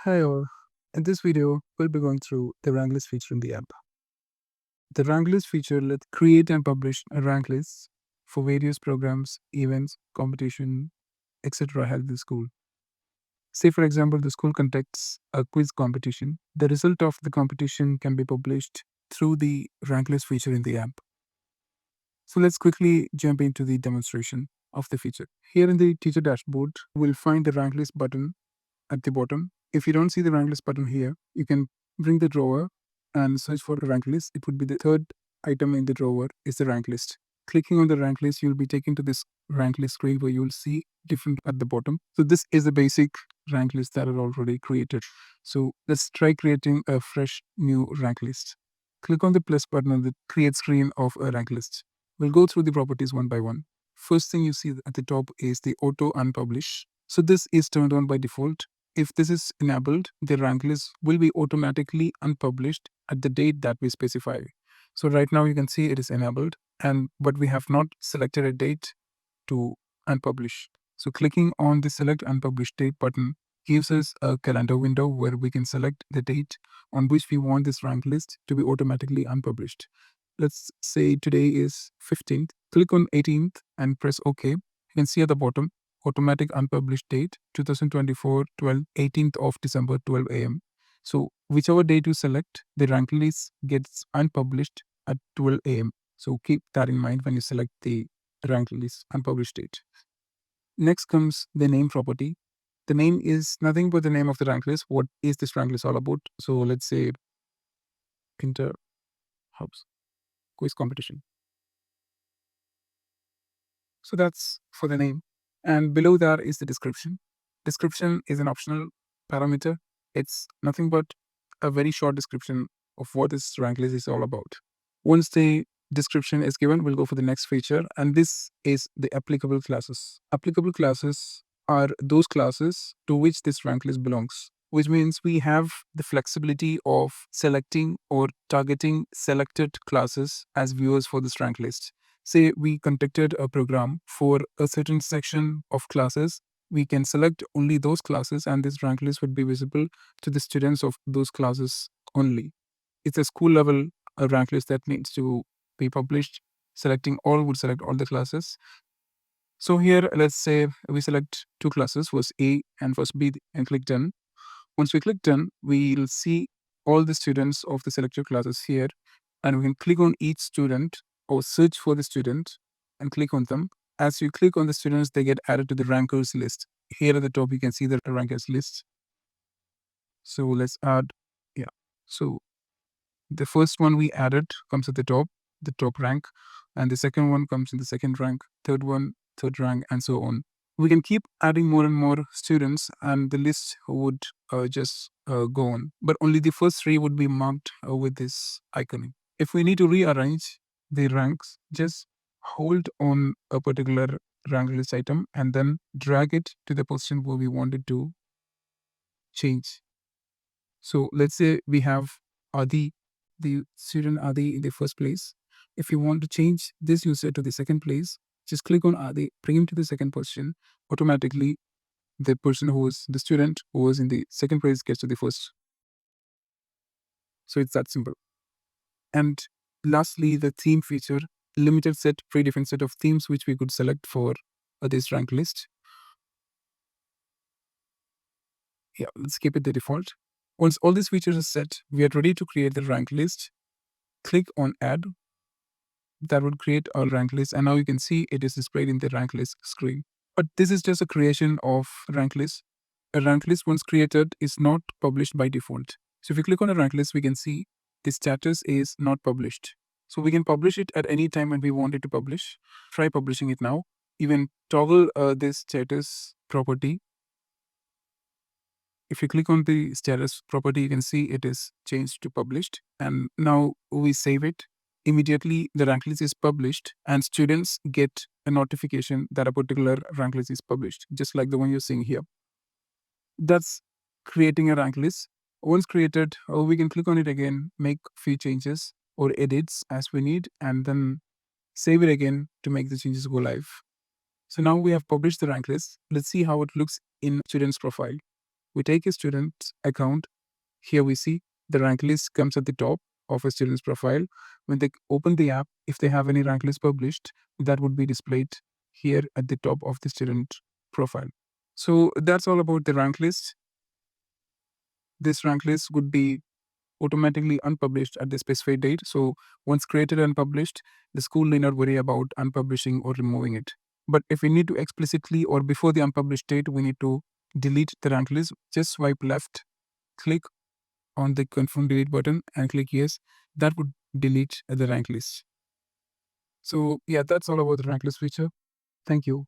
Hi all. In this video, we'll be going through the rank list feature in the app. The rank list feature lets create and publish a rank list for various programs, events, competition, etc. held in the school. Say for example, the school conducts a quiz competition. The result of the competition can be published through the rank list feature in the app. So let's quickly jump into the demonstration of the feature. Here in the teacher dashboard, we'll find the rank list button at the bottom. If you don't see the rank list button here, you can bring the drawer and search for the rank list. It would be the third item in the drawer is the rank list. Clicking on the rank list, you'll be taken to this rank list screen where you'll see different at the bottom. So this is the basic rank list that are already created. So let's try creating a fresh new rank list. Click on the plus button on the create screen of a rank list. We'll go through the properties one by one. First thing you see at the top is the auto unpublish. So this is turned on by default. If this is enabled, the rank list will be automatically unpublished at the date that we specify. So right now you can see it is enabled, but we have not selected a date to unpublish. So clicking on the select unpublished date button gives us a calendar window where we can select the date on which we want this rank list to be automatically unpublished. Let's say today is 15th. Click on 18th and press OK. You can see at the bottom automatic unpublished date 2024 18th of December 12 a.m. So whichever date you select, the rank list gets unpublished at 12 a.m. So keep that in mind when you select the rank list unpublished date. Next comes the name property. The name is nothing but the name of the rank list. What is this rank list all about? So let's say inter house quiz competition. So that's for the name. And below that is the description. Description is an optional parameter. It's nothing but a very short description of what this rank list is all about. Once the description is given, we'll go for the next feature. And this is the applicable classes. Applicable classes are those classes to which this rank list belongs, which means we have the flexibility of selecting or targeting selected classes as viewers for this rank list. Say we conducted a program for a certain section of classes, we can select only those classes and this rank list would be visible to the students of those classes only. It's a school level rank list that needs to be published. Selecting all would select all the classes. So here, let's say we select two classes, first A and first B, and click done. Once we click done, we'll see all the students of the selected classes here, and we can click on each student or search for the student and click on them. As you click on the students, they get added to the rankers list. Here at the top, you can see the rankers list. So let's add, yeah. So the first one we added comes at the top rank, and the second one comes in the second rank, third one, third rank, and so on. We can keep adding more and more students, and the list would just go on. But only the first three would be marked with this icon. If we need to rearrange the ranks, just hold on a particular rank list item and then drag it to the position where we want it to change. So let's say we have Adi, the student Adi in the first place. If you want to change this user to the second place, just click on Adi, bring him to the second position. Automatically, the person who was the student who was in the second place gets to the first. So it's that simple. And lastly, the theme feature, limited set, predefined set of themes which we could select for this rank list. Yeah, let's keep it the default. Once all these features are set, we are ready to create the rank list. Click on add. That would create a rank list, and now you can see it is displayed in the rank list screen. But this is just a creation of rank list. A rank list once created is not published by default. So if you click on a rank list, we can see the status is not published. So we can publish it at any time when we want it to publish. Try publishing it now. Even toggle this status property. If you click on the status property, you can see it is changed to published. And now we save it. Immediately, the rank list is published and students get a notification that a particular rank list is published, just like the one you're seeing here. That's creating a rank list. Once created, we can click on it again, make few changes or edits as we need, and then save it again to make the changes go live. So now we have published the rank list. Let's see how it looks in student's profile. We take a student's account. Here we see the rank list comes at the top of a student's profile. When they open the app, if they have any rank list published, that would be displayed here at the top of the student profile. So that's all about the rank list. This rank list would be automatically unpublished at the specified date. So once created and published, the school need not worry about unpublishing or removing it. But if we need to explicitly or before the unpublished date, we need to delete the rank list, just swipe left, click on the confirm delete button and click yes. That would delete the rank list. So yeah, that's all about the rank list feature. Thank you.